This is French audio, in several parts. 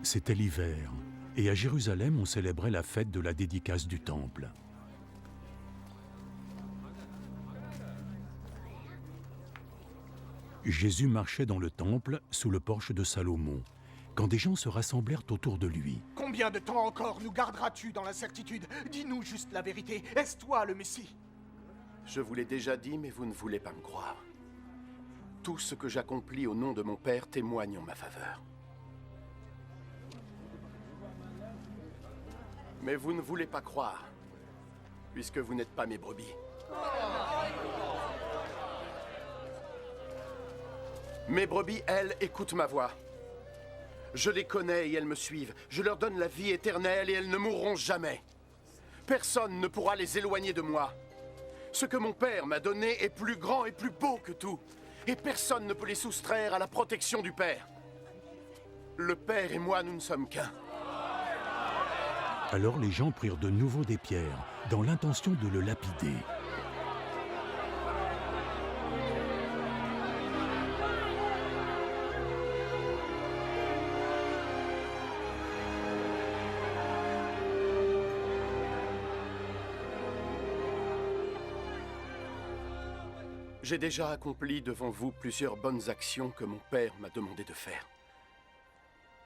C'était l'hiver, et à Jérusalem, on célébrait la fête de la dédicace du temple. Jésus marchait dans le temple, sous le porche de Salomon, quand des gens se rassemblèrent autour de lui. Combien de temps encore nous garderas-tu dans l'incertitude? Dis-nous juste la vérité, est-ce toi le Messie? Je vous l'ai déjà dit, mais vous ne voulez pas me croire. Tout ce que j'accomplis au nom de mon Père témoigne en ma faveur. Mais vous ne voulez pas croire, puisque vous n'êtes pas mes brebis. Mes brebis, elles, écoutent ma voix. Je les connais et elles me suivent. Je leur donne la vie éternelle et elles ne mourront jamais. Personne ne pourra les éloigner de moi. Ce que mon Père m'a donné est plus grand et plus beau que tout. Et personne ne peut les soustraire à la protection du Père. Le Père et moi, nous ne sommes qu'un. Alors les gens prirent de nouveau des pierres, dans l'intention de le lapider. J'ai déjà accompli devant vous plusieurs bonnes actions que mon Père m'a demandé de faire.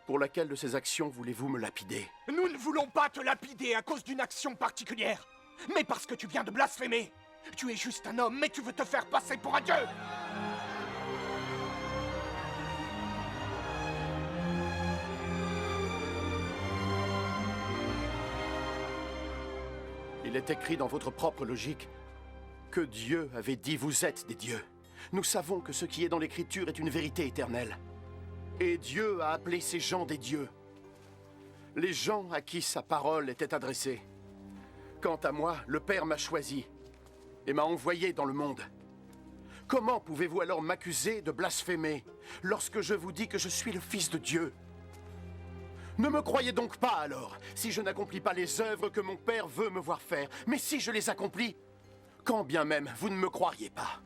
Pour laquelle de ces actions voulez-vous me lapider? Nous ne voulons pas te lapider à cause d'une action particulière, mais parce que tu viens de blasphémer. Tu es juste un homme, mais tu veux te faire passer pour un dieu. Il est écrit dans votre propre logique que Dieu avait dit « Vous êtes des dieux ». Nous savons que ce qui est dans l'Écriture est une vérité éternelle. Et Dieu a appelé ces gens des dieux. Les gens à qui sa parole était adressée. Quant à moi, le Père m'a choisi et m'a envoyé dans le monde. Comment pouvez-vous alors m'accuser de blasphémer lorsque je vous dis que je suis le Fils de Dieu? Ne me croyez donc pas alors, si je n'accomplis pas les œuvres que mon Père veut me voir faire. Mais si je les accomplis, quand bien même vous ne me croiriez pas,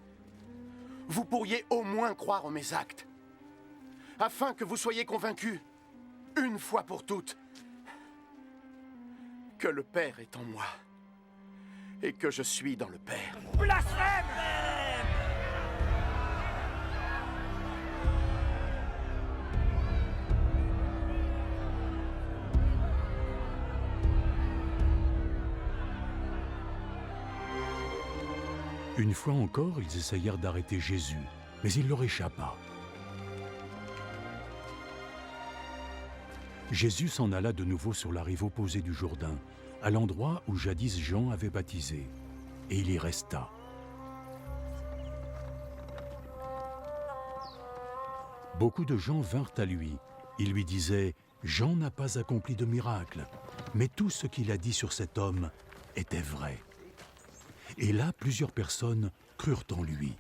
vous pourriez au moins croire en mes actes, afin que vous soyez convaincus, une fois pour toutes, que le Père est en moi et que je suis dans le Père. Blasphème! Une fois encore, ils essayèrent d'arrêter Jésus, mais il leur échappa. Jésus s'en alla de nouveau sur la rive opposée du Jourdain, à l'endroit où jadis Jean avait baptisé, et il y resta. Beaucoup de gens vinrent à lui. Ils lui disaient « Jean n'a pas accompli de miracle, mais tout ce qu'il a dit sur cet homme était vrai. » Et là, plusieurs personnes crurent en lui.